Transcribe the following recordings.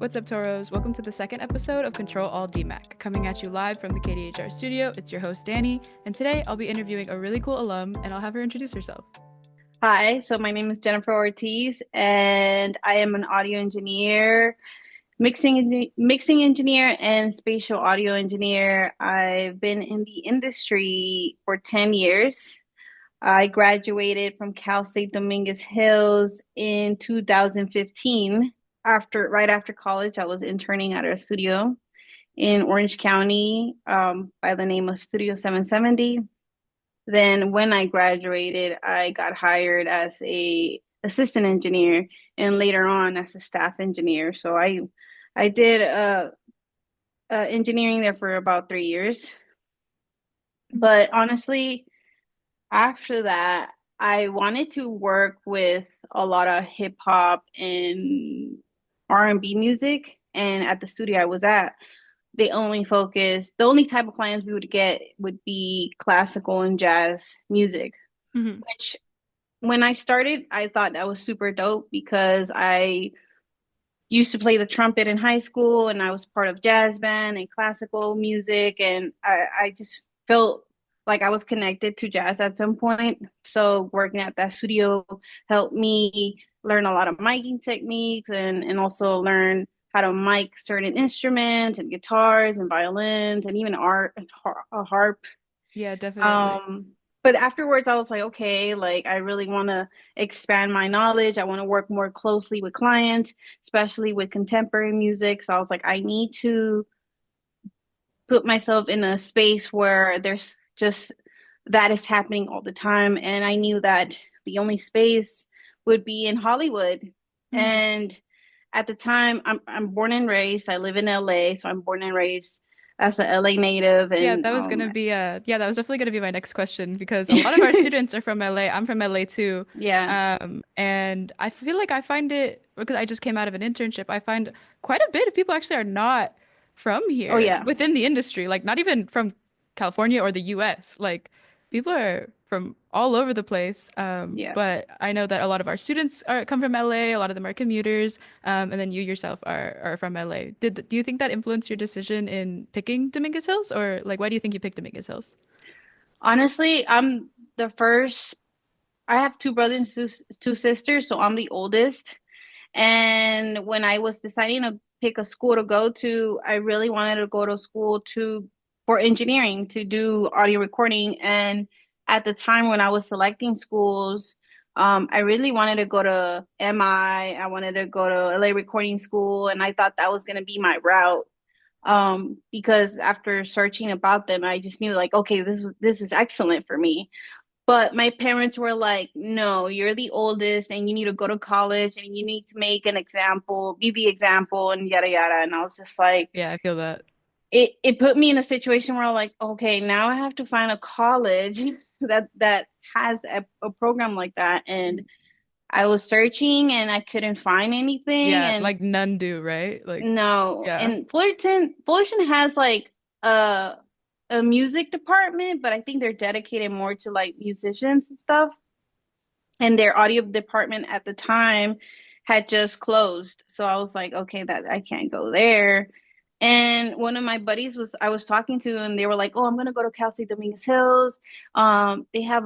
What's up, Toros? Welcome to the second episode of Ctrl+Alt+DMAC, coming at you live from the KDHR studio. It's your host, Danny, and today I'll be interviewing a really cool alum, and I'll have her introduce herself. Hi, so my name is Jennifer Ortiz, and I am an audio engineer, mixing engineer, and spatial audio engineer. I've been in the industry for 10 years. I graduated from Cal State Dominguez Hills in 2015. Right after college, I was interning at a studio in Orange County, by the name of Studio 770. Then when I graduated, I got hired as a assistant engineer and later on as a staff engineer. So I did engineering there for about 3 years. But honestly, after that, I wanted to work with a lot of hip hop and R&B music. And at the studio I was at, the only type of clients we would get would be classical and jazz music, Hmm. which when I started, I thought that was super dope because I used to play the trumpet in high school and I was part of jazz band and classical music. And I just felt like I was connected to jazz at some point. So working at that studio helped me learn a lot of miking techniques and also learn how to mic certain instruments and guitars and violins and even a harp. Yeah, definitely. um, but afterwards, I was like, okay, like I really want to expand my knowledge. I want to work more closely with clients, especially with contemporary music. So I was like, I need to put myself in a space where there's just that is happening all the time. And I knew that the only space would be in Hollywood. Hmm. And at the time, I'm born and raised. I live in LA, so I'm born and raised as a LA native. Yeah, And that was gonna be that was definitely gonna be my next question because a lot of our students are from LA. I'm from LA too. yeah. And I feel like I find it because I just came out of an internship, I find quite a bit of people actually are not from Oh here yeah. within the industry, like not even from California or the US. Like people are from all over the place. Yeah. But I know that a lot of our students are come from LA, a lot of them are commuters. And then you yourself are from LA. Do you think that influenced your decision in picking Dominguez Hills, or like why do you think you picked Dominguez Hills? Honestly, I'm the first. I have two brothers and two sisters, so I'm the oldest. And when I was deciding to pick a school to go to, I really wanted to go to school to for engineering to do audio recording. And at the time when I was selecting schools, I really wanted to go to MI. I wanted to go to LA Recording School, and I thought that was going to be my route. Because after searching about them, I just knew like, okay, this is excellent for me. But my parents were like, no, you're the oldest and you need to go to college and you need to make an example, be the example, and yada yada. And I was just like, Yeah, I feel that. it put me in a situation where I'm like, okay, now I have to find a college that has a program like that. And I was searching and I couldn't find anything. Yeah, And like none do, right? Like, no, yeah. and Fullerton has like a a music department, but I think they're dedicated more to like musicians and stuff. And their audio department at the time had just closed. So I was like, okay, that I can't go there. And one of my buddies was I was talking to, and they were like, "Oh, I'm gonna go to Cal State Dominguez Hills. They have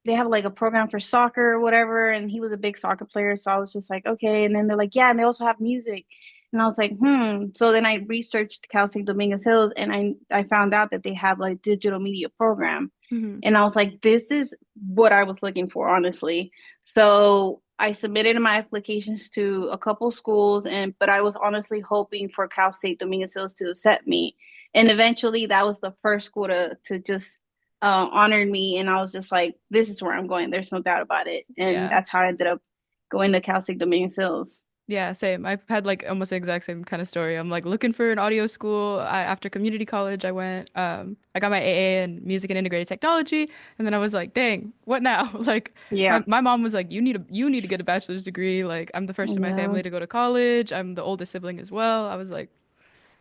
they have like a program for soccer or whatever." And he was a big soccer player, so I was just like, "Okay." And then they're like, "Yeah, and they also have music." And I was like, "Hmm." So then I researched Cal State Dominguez Hills, and I found out that they have like digital media program. Hmm. And I was like, this is what I was looking for, honestly. So I submitted my applications to a couple schools, and but I was honestly hoping for Cal State Dominguez Hills to accept me. And eventually that was the first school to just honored me. And I was just like, this is where I'm going. There's no doubt about it. And Yeah. that's how I ended up going to Cal State Dominguez Hills. Yeah, same. I've had like almost the exact same kind of story. I'm like looking for an audio school. After community college, I got my AA in music and integrated technology, and then I was like, dang, what now? Like Yeah. my mom was like, you need to get a bachelor's degree. Like I'm the first in my Yeah. family to go to college. I'm the oldest sibling as well. I was like,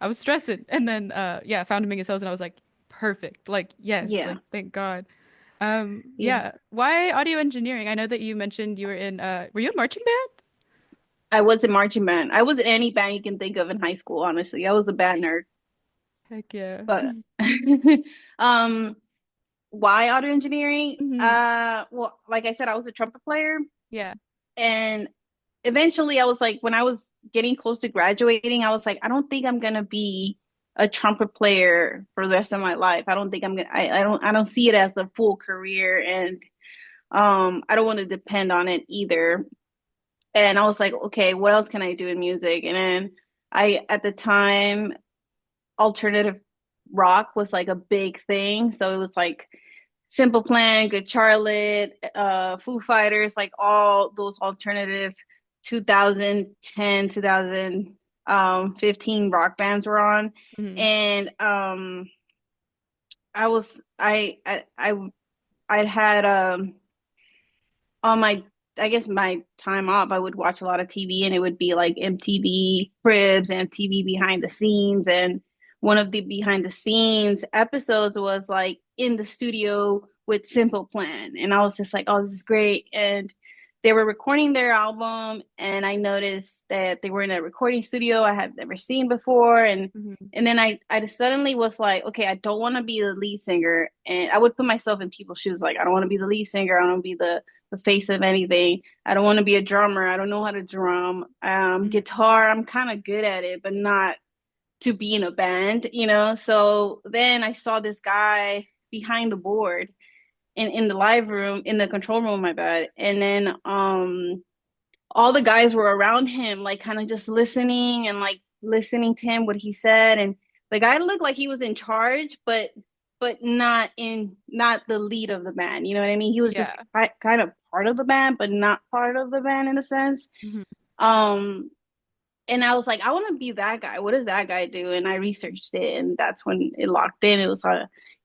I was stressing. And then yeah, found Dominguez Hills and I was like, perfect. Like, yes, Yeah. like thank God. Yeah. Yeah. Why audio engineering? I know that you mentioned you were in were you in marching band? I was in marching band. I was in any band you can think of in high school, honestly. I was a band nerd. Heck yeah. But um why audio engineering? Hmm. Well, like I said, I was a trumpet player, Yeah. and eventually I was like, when I was getting close to graduating, I was like, I don't think I'm gonna be a trumpet player for the rest of my life. I don't think I'm gonna I don't see it as a full career, and I don't want to depend on it either. And I was like, okay, what else can I do in music? And then I at the time alternative rock was like a big thing. So it was like Simple Plan, Good Charlotte, Foo Fighters, like all those alternative 2010, 2015 rock bands were on. Hmm. And I was I had on my I guess my time off, I would watch a lot of TV, and it would be like MTV Cribs, MTV Behind the Scenes. And one of the behind the scenes episodes was like in the studio with Simple Plan. And I was just like, oh, this is great. And they were recording their album, and I noticed that they were in a recording studio I had never seen before. Hmm. And then I just suddenly was like, okay, I don't want to be the lead singer. And I would put myself in people's shoes, like, I don't want to be the lead singer. I don't want to be the face of anything. I don't want to be a drummer. I don't know how to drum. Guitar, I'm kind of good at it, but not to be in a band, you know? So then I saw this guy behind the board in the live room, in the control room, my bad. And then all the guys were around him, like kind of just listening and like listening to him what he said. And the guy looked like he was in charge, but not the lead of the band. You know what I mean? He was just Yeah. kind of part of the band, but not part of the band in a sense. Hmm. Um, and I was like, I want to be that guy. What does that guy do? And I researched it, and that's when it locked in. It was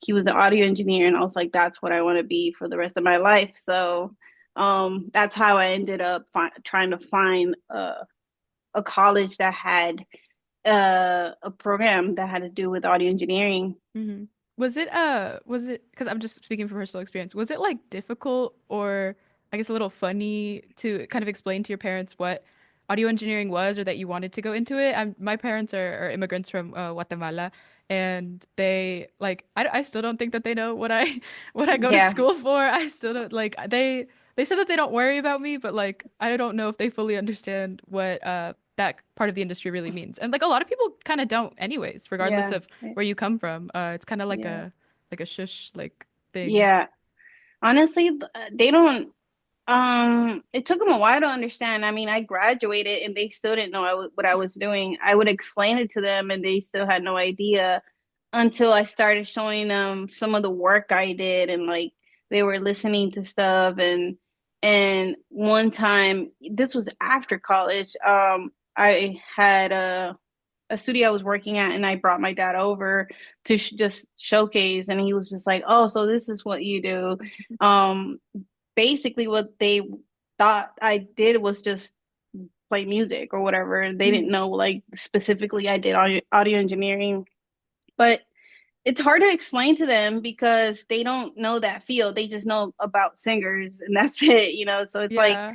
he was the audio engineer, and I was like, that's what I want to be for the rest of my life. So that's how I ended up trying to find a college that had a program that had to do with audio engineering. Hmm. Was it because I'm just speaking from personal experience, was it like difficult or I guess a little funny to kind of explain to your parents what audio engineering was or that you wanted to go into it? My parents are immigrants from Guatemala, and they like I still don't think that they know what I what I go to Yeah, school for. I still don't like they said that they don't worry about me, but like I don't know if they fully understand what that part of the industry really means. And like a lot of people kind of don't anyways, regardless yeah, of where you come from. It's kind of yeah, like a shush like thing. yeah. Honestly, they don't. It took them a while to understand. I mean, I graduated and they still didn't know what I was doing. I would explain it to them and they still had no idea until I started showing them some of the work I did, and like they were listening to stuff. And one time, this was after college, I had a studio I was working at, and I brought my dad over to just showcase, and he was just like, "Oh, so this is what you do." Um, Basically, what they thought I did was just play music or whatever. They didn't Mhm. know like specifically I did audio engineering, but it's hard to explain to them because they don't know that field. They just know about singers and that's it, you know. So it's like Yeah.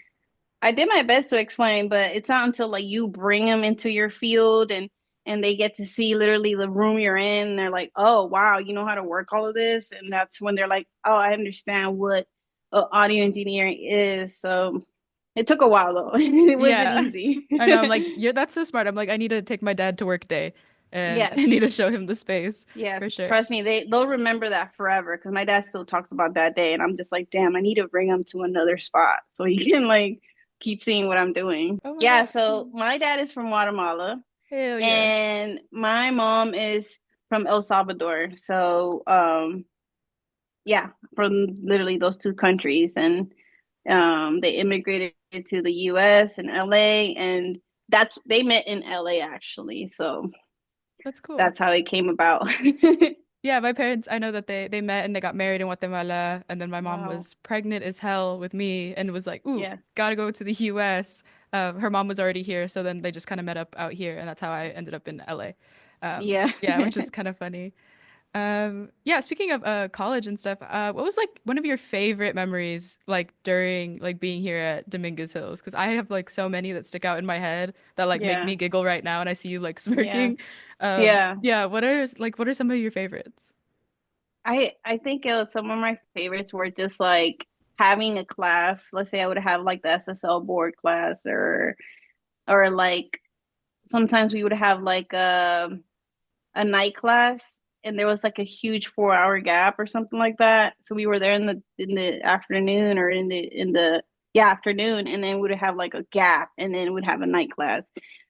I did my best to explain, but it's not until like you bring them into your field and they get to see literally the room you're in, and they're like, "Oh, wow, you know how to work all of this." And that's when they're like, "Oh, I understand what audio engineering is." So it took a while though. It wasn't Yeah. easy. I know. I'm like, you're that's so smart. I'm like, I need to take my dad to work day and I need Yes. to show him the space for Yes, sure. trust me, they'll remember that forever because my dad still talks about that day, and I'm just like, damn, I need to bring him to another spot so he can like keep seeing what I'm doing. Oh my Yeah, God. so my dad is from Guatemala, Hell yeah. and my mom is from El Salvador. So, yeah, from literally those two countries, and they immigrated to the U.S. and L.A., and that's they met in L.A. actually. So That's cool. that's how it came about. Yeah, my parents, I know that they met and they got married in Guatemala, and then my mom Wow. was pregnant as hell with me and was like, "Ooh, Yeah. gotta go to the US." Her mom was already here, so then they just kind of met up out here, and that's how I ended up in LA. Yeah. Yeah, which is kind of funny. Yeah, speaking of college and stuff, what was like one of your favorite memories like during like being here at Dominguez Hills? Because I have like so many that stick out in my head that like make Yeah. me giggle right now and I see you like Yeah. smirking. Yeah. Yeah, what are some of your favorites? I think it was some of my favorites were just like having a class. Let's say I would have like the SSL board class or like sometimes we would have like a night class and there was like a huge 4 hour gap or something like that. So we were there in the afternoon or in the yeah, afternoon and then we'd have like a gap and then we'd have a night class.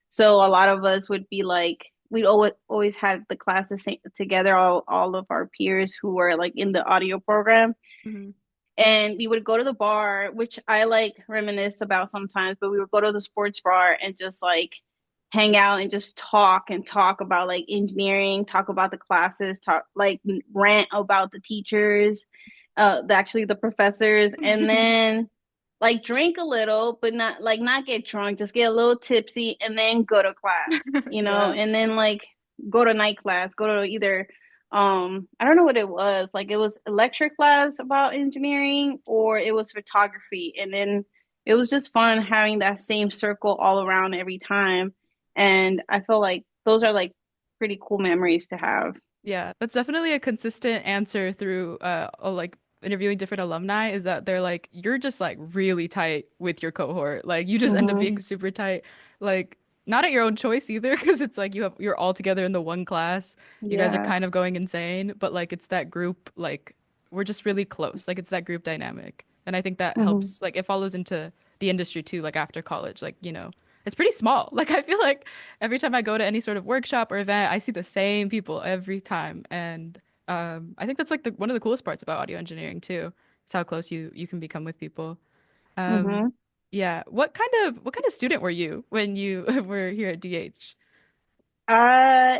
So a lot of us would be like we'd always had the classes together, all of our peers who were like in the audio program Hmm. and we would go to the bar, which I like reminisce about sometimes, but we would go to the sports bar and just like hang out and just talk and talk about like engineering, talk about the classes, talk like rant about the teachers, actually the professors, and then like drink a little, but not get drunk, just get a little tipsy and then go to class, Yeah. and then like go to night class, go to either I don't know what it was. Like it was a lecture class about engineering or it was photography. And then it was just fun having that same circle all around every time. And I feel like those are like pretty cool memories to have. Yeah, that's definitely a consistent answer through like interviewing different alumni is that they're like you're just like really tight with your cohort. Like you just end up Mm-hmm. being super tight. Like not at your own choice either because it's like you're all together in the one class. You guys are Yeah. kind of going insane, but like it's that group like we're just really close. Like it's that group dynamic. And I think that Mm-hmm. helps like it follows into the industry too like after college. Like, it's pretty small. Like I feel like every time I go to any sort of workshop or event, I see the same people every time. And I think that's like one of the coolest parts about audio engineering too. It's how close you can become with people. Um, Mm-hmm. yeah. What kind of student were you when you were here at DH? Uh,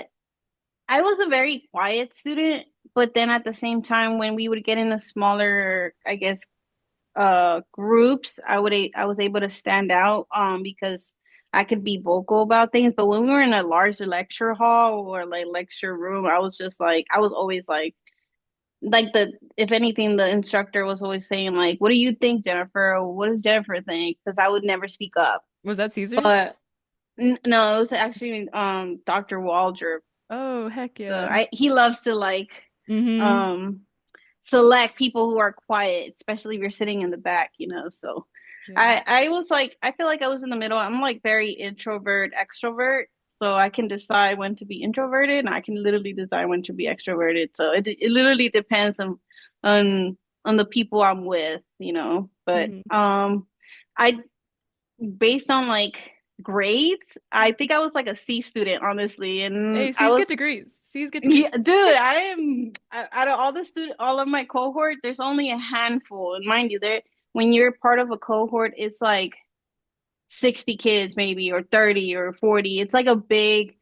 I was a very quiet student, but then at the same time, when we would get in a smaller, I guess, groups I was able to stand out because I could be vocal about things, but when we were in a larger lecture hall or like lecture room I was just like I was always like the if anything the instructor was always saying like what do you think, Jennifer, or what does Jennifer think, because I would never speak up. Was that Caesars? But no, it was actually Dr. Waldrop. Oh, heck So yeah. I he loves to like Mm-hmm. um select people who are quiet, especially if you're sitting in the back. So Yeah. I was like I feel like I was in the middle. I'm like very introvert, extrovert. So I can decide when to be introverted and I can literally decide when to be extroverted. So it literally depends on on the people I'm with. But Mm-hmm. I based on like grades, I think I was like a C student, honestly. And Hey, I C's get was degrees. C's get yeah, degrees. dude, out of all of my cohort, there's only a handful. And mind you, there when you're part of a cohort, it's like 60 kids maybe or 30 or 40. It's like a big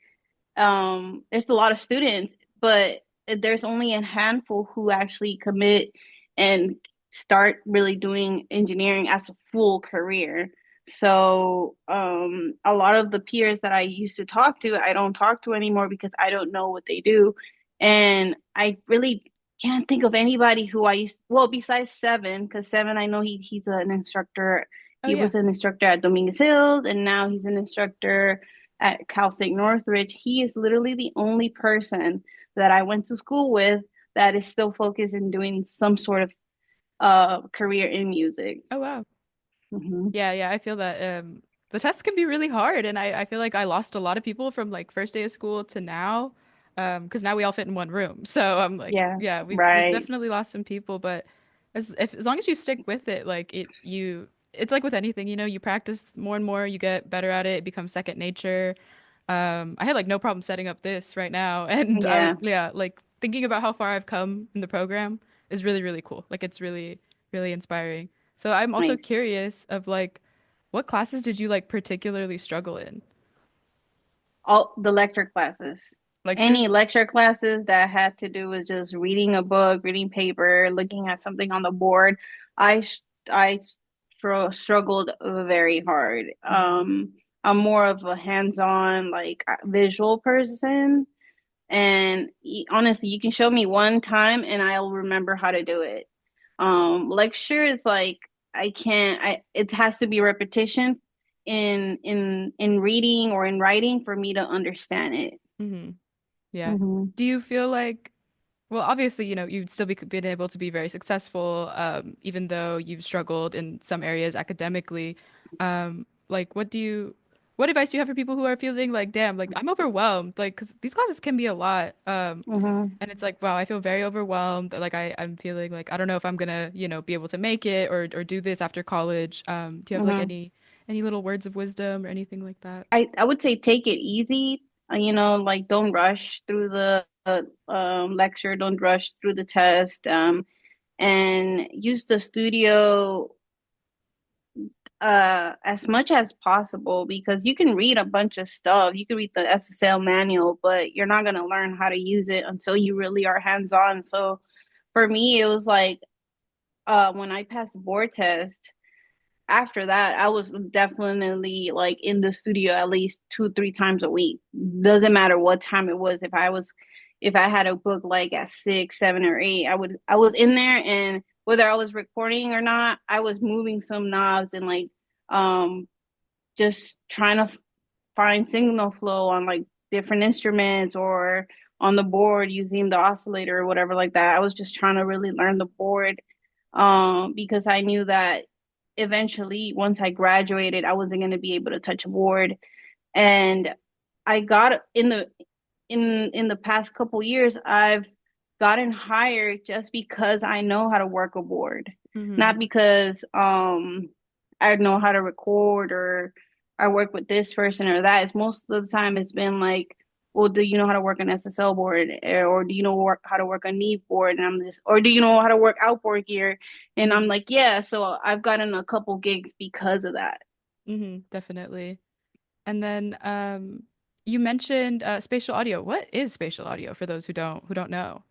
there's a lot of students, but there's only a handful who actually commit and start really doing engineering as a full career. So, a lot of the peers that I used to talk to, I don't talk to anymore because I don't know what they do. And I really can't think of anybody who well, besides Seven, because Seven, I know he's an instructor. Oh He yeah. was an instructor at Dominguez Hills, and now he's an instructor at Cal State Northridge. He is literally the only person that I went to school with that is still focused in doing some sort of career in music. Oh wow. Hmm. Yeah, yeah, I feel that the tests can be really hard and I feel like I lost a lot of people from like first day of school to now. Because now we all fit in one room. So I'm like, Yeah, yeah, we've right. definitely lost some people, but as long as you stick with it, like it's like with anything, you practice more and more, you get better at it, it becomes second nature. I had like no problem setting up this right now and Yeah, yeah, like thinking about how far I've come in the program is really, really cool. Like it's really, really inspiring. So I'm also nice. curious of like what classes did you like particularly struggle in? All the lecture classes. Any Lectures? lecture classes that had to do with just reading a book, reading paper, looking at something on the board, I struggled very hard. Hmm. I'm more of a hands-on, like visual person, And honestly, you can show me one time and I'll remember how to do it. Lecture is like I can't. I it has to be repetition in reading or in writing for me to understand it. Hmm. Yeah. Hmm. Do you feel like, well, obviously, you'd still be been able to be very successful, even though you've struggled in some areas academically. Like, what advice do you have for people who are feeling like, damn, like I'm overwhelmed, like, because these classes can be a lot. Hmm. And it's like, wow, I feel very overwhelmed. Like I'm feeling like I don't know if I'm gonna, be able to make it or do this after college. Do you have like Hmm. any little words of wisdom or anything like that? I would say take it easy. Like don't rush through the lecture, don't rush through the test, and use the studio as much as possible because you can read a bunch of stuff. You can read the SSL manual, but you're not gonna learn how to use it until you really are hands-on. So for me, it was like when I passed the board test, after that, I was definitely like in the studio at least 2, 3 times a week. Doesn't matter what time it was. If I had a book like at 6, 7, or 8, I was in there, and whether I was recording or not, I was moving some knobs and like um just trying to find signal flow on like different instruments or on the board using the oscillator or whatever like that. I was just trying to really learn the board because I knew that eventually once I graduated, I wasn't going to be able to touch a board. And I got in the past couple years, I've gotten hired just because I know how to work a board, Hmm. not because I know how to record or I work with this person or that. It's most of the time it's been like, well, do you know how to work an SSL board, or do you know how to work a Neve board? And I'm just, or do you know how to work outboard gear? And I'm Hmm. like, yeah. So I've gotten a couple gigs because of that. Hmm. Definitely. And then you mentioned spatial audio. What is spatial audio for those who don't know?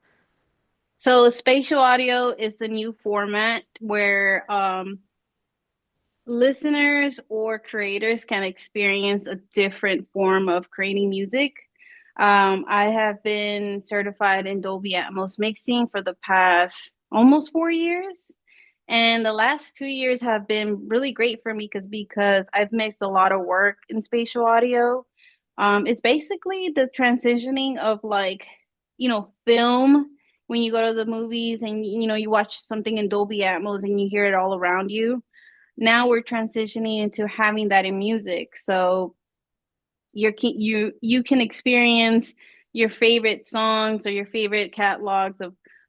So spatial audio is the new format where listeners or creators can experience a different form of creating music. I have been certified in Dolby Atmos mixing for the past almost 4 years. And the last 2 years have been really great for me because I've mixed a lot of work in spatial audio. It's basically the transitioning of like, film when you go to the movies and you watch something in Dolby Atmos and you hear it all around you. Now we're transitioning into having that in music. So you can experience your favorite songs or your favorite catalogs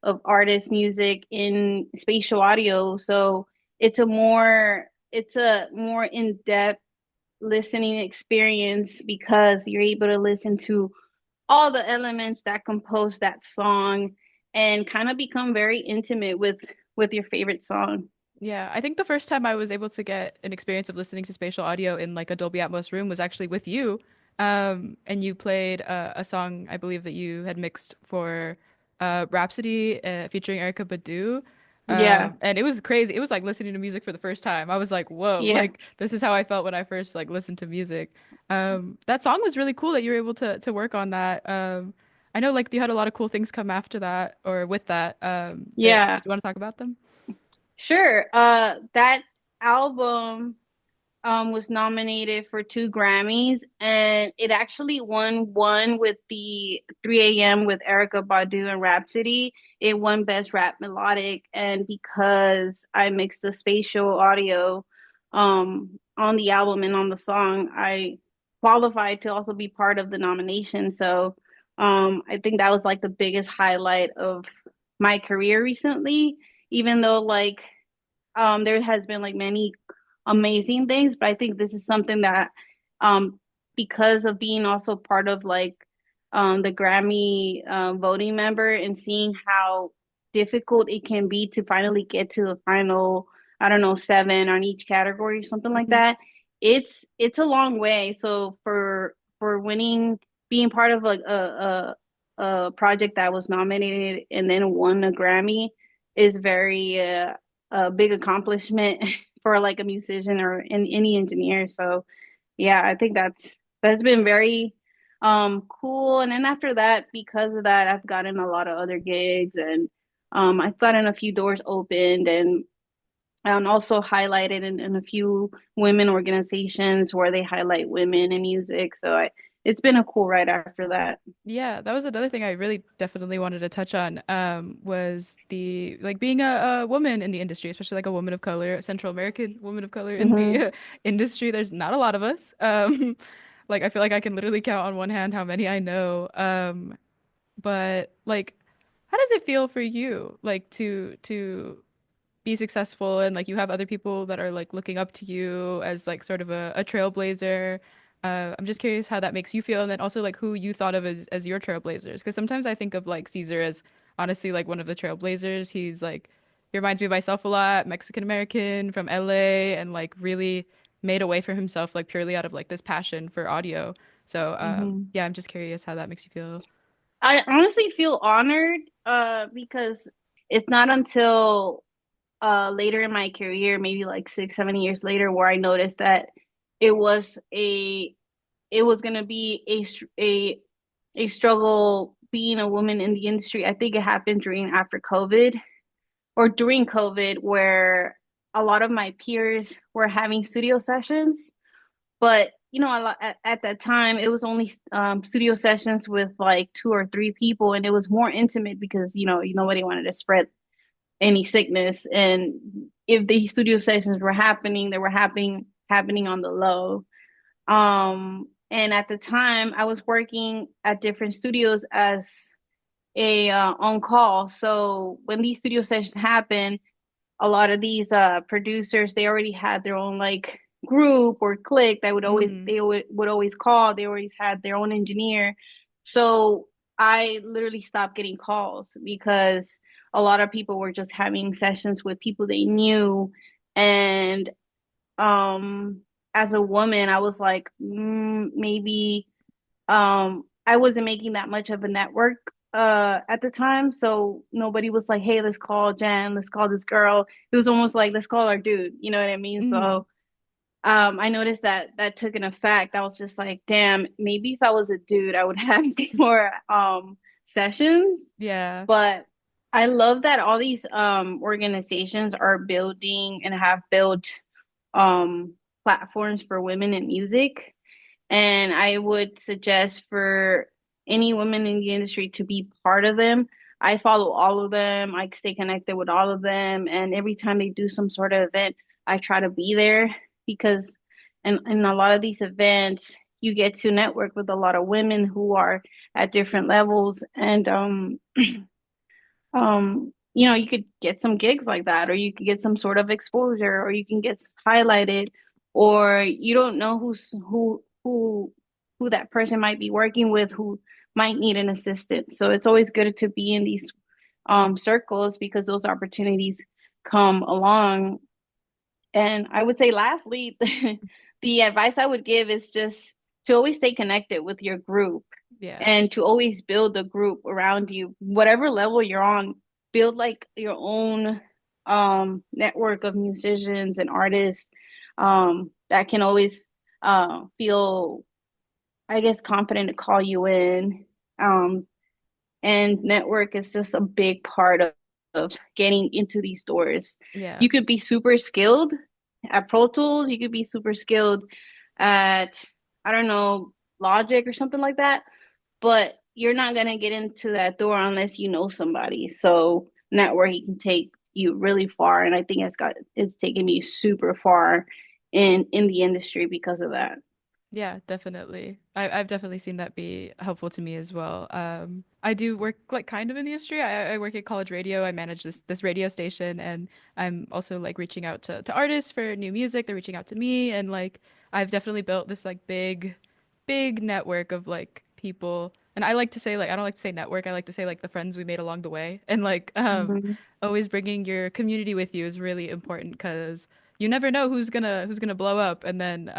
of artist music in spatial audio. So it's a more in-depth listening experience because you're able to listen to all the elements that compose that song and kind of become very intimate with your favorite song. Yeah, I think the first time I was able to get an experience of listening to spatial audio in like a Dolby Atmos room was actually with you. And you played a song I believe that you had mixed for Rhapsody featuring Erica Badu. Yeah. And it was crazy. It was like listening to music for the first time. I was like, whoa, Yeah. like this is how I felt when I first like listened to music. That song was really cool that you were able to work on that. I know like you had a lot of cool things come after that or with that. Do Yeah. you want to talk about them? Sure. That album was nominated for 2 Grammys, and it actually won one with the 3 a.m. with Erica Badu and Rhapsody. It won Best Rap Melodic, and because I mixed the spatial audio on the album and on the song, I qualified to also be part of the nomination. So I think that was like the biggest highlight of my career recently, even though like there has been like many amazing things, but I think this is something that because of being also part of like the Grammy voting member and seeing how difficult it can be to finally get to the final, I don't know, 7 on each category, something like Mhm. that. It's a long way. So for winning, being part of like a project that was nominated and then won a Grammy is very a big accomplishment for like a musician or any engineer. So yeah, I think that's been very cool. And then after that, because of that, I've gotten a lot of other gigs, and I've gotten a few doors opened, and also highlighted in a few women organizations where they highlight women in music. So it's been a cool ride after that. Yeah, that was another thing I really definitely wanted to touch on, was the like being a woman in the industry, especially like a woman of color, Central American woman of color in the Hmm. industry. There's not a lot of us. Like I feel like I can literally count on one hand how many I know. But like, how does it feel for you, like to be successful and like you have other people that are like looking up to you as like sort of a trailblazer. I'm just curious how that makes you feel, and then also like who you thought of as your trailblazers. Because sometimes I think of like Caesar as honestly like one of the trailblazers. He's like he reminds me of myself a lot, Mexican American from LA, and like really made a way for himself like purely out of like this passion for audio. So Hmm. yeah, I'm just curious how that makes you feel. I honestly feel honored, because it's not until later in my career, maybe like 6, 7 years later, where I noticed that it was a it was gonna be a struggle being a woman in the industry. I think it happened during after COVID or during COVID, where a lot of my peers were having studio sessions, but at that time it was only studio sessions with like 2 or 3 people, and it was more intimate because nobody wanted to spread any sickness. And if the studio sessions were happening, they were happening on the low. And at the time, I was working at different studios as a on call. So when these studio sessions happen, a lot of these producers, they already had their own like group or clique that would always Mm, they would always call. They always had their own engineer. So I literally stopped getting calls because a lot of people were just having sessions with people they knew. And um as a woman, I was like, maybe I wasn't making that much of a network at the time. So nobody was like, hey, let's call Jen, let's call this girl. It was almost like, let's call our dude, you know what I mean? mm, So I noticed that that took an effect. I was just like, damn, maybe if I was a dude, I would have more sessions. yeah, But I love that all these organizations are building and have built um platforms for women in music. And I would suggest for any women in the industry to be part of them. I follow all of them. I stay connected with all of them. And every time they do some sort of event, I try to be there because in a lot of these events, you get to network with a lot of women who are at different levels. And you could get some gigs like that, or you could get some sort of exposure, or you can get highlighted, or you don't know who that person might be working with who might need an assistant. So it's always good to be in these circles because those opportunities come along. And I would say lastly, the advice I would give is just to always stay connected with your group yeah. and to always build a group around you, whatever level you're on, build like your own network of musicians and artists that can always feel, I guess, confident to call you in. Um, and network is just a big part of getting into these doors. Yeah. You could be super skilled at Pro Tools, you could be super skilled at, I don't know, Logic or something like that, but you're not gonna get into that door unless you know somebody. So networking can take you really far, and I think it's taken me super far in the industry because of that. Yeah, definitely. I've definitely seen that be helpful to me as well. I do work like kind of in the industry. I work at college radio. I manage this radio station, and I'm also like reaching out to artists for new music. They're reaching out to me, and like I've definitely built this like big network of like people. And I like to say like I don't like to say network. I like to say like the friends we made along the way. And like Mm-hmm. always bringing your community with you is really important because you never know who's gonna blow up, and then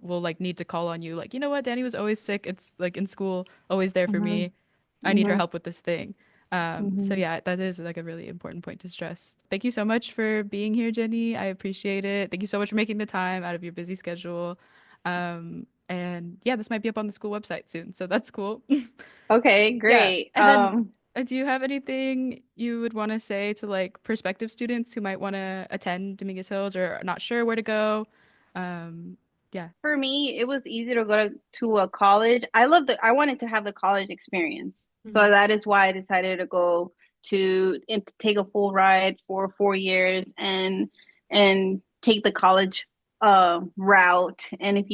we'll like need to call on you like, you know what, Danny was always sick, it's like in school always there for Mm-hmm. me, I need her Mm-hmm. help with this thing. So Mm-hmm. yeah, that is like a really important point to stress. Thank you so much for being here, Jenny. I appreciate it. Thank you so much for making the time out of your busy schedule. And yeah, this might be up on the school website soon, so that's cool. Okay, Yeah. great. And then do you have anything you would want to say to like prospective students who might want to attend Dominguez Hills or are not sure where to go? Yeah. For me, it was easy to go to a college. I wanted to have the college experience. So Mhm. that is why I decided to go and to take a full ride for 4 years and take the college route. And if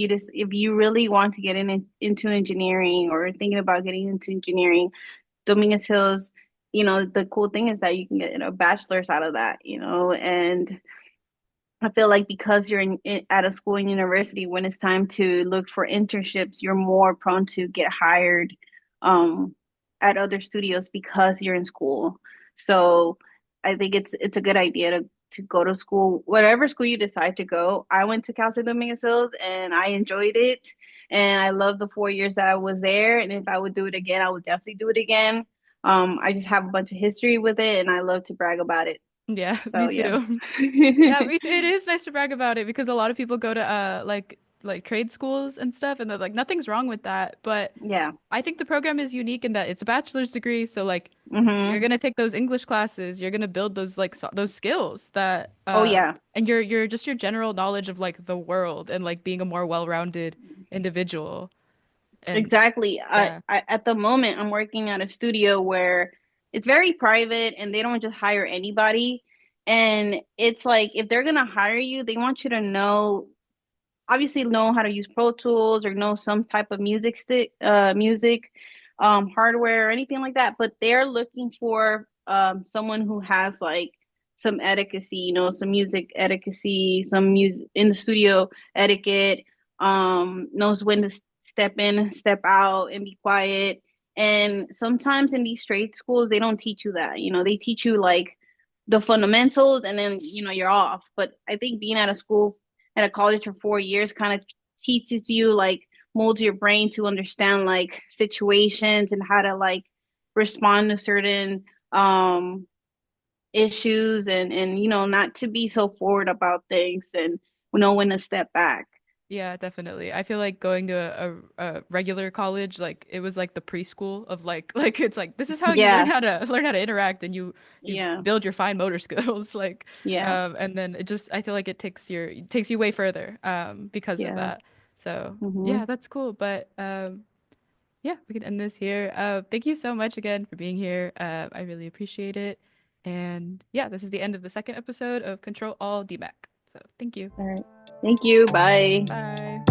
you really want to get into engineering or thinking about getting into engineering, Dominguez Hills, the cool thing is that you can get a bachelor's out of that, and I feel like because you're at a school and university, when it's time to look for internships, you're more prone to get hired um, at other studios because you're in school. So I think it's a good idea to go to school, whatever school you decide to go. I went to Cal State Dominguez Hills and I enjoyed it, and I love the 4 years that I was there. And if I would do it again, I would definitely do it again. I just have a bunch of history with it, and I love to brag about it. Yeah, me So yeah. too. Yeah, me too. It is nice to brag about it because a lot of people go to like trade schools and stuff and they're like nothing's wrong with that, but Yeah. I think the program is unique in that it's a bachelor's degree, so like you're Hmm. gonna take those English classes, you're gonna build those like those skills that Oh yeah, and your just your general knowledge of like the world and like being a more well-rounded individual. And exactly. yeah. At the moment I'm working at a studio where it's very private and they don't just hire anybody. And it's like if they're gonna hire you, they want you to obviously know how to use Pro Tools or know some type of music hardware or anything like that. But they're looking for someone who has like some etiquette, some music etiquette, some music in the studio etiquette, knows when to step in, step out, and be quiet. And sometimes in these trade schools, they don't teach you that. They teach you like the fundamentals, and then you're off. But I think being at a college for 4 years kind of teaches you like molds your brain to understand like situations and how to like respond to certain issues and not to be so forward about things and know when to step back. Yeah, definitely. I feel like going to a regular college, like it was like the preschool of like like it's like this is how you Yeah, learn how to interact and you yeah, build your fine motor skills like yeah, and then it just I feel like it takes you way further because of yeah. that. So, Hmm. yeah, that's cool. But yeah, we can end this here. Thank you so much again for being here. I really appreciate it. And yeah, this is the end of the second episode of Control All DMAC. So, thank you. All right. Thank you. Bye. Bye.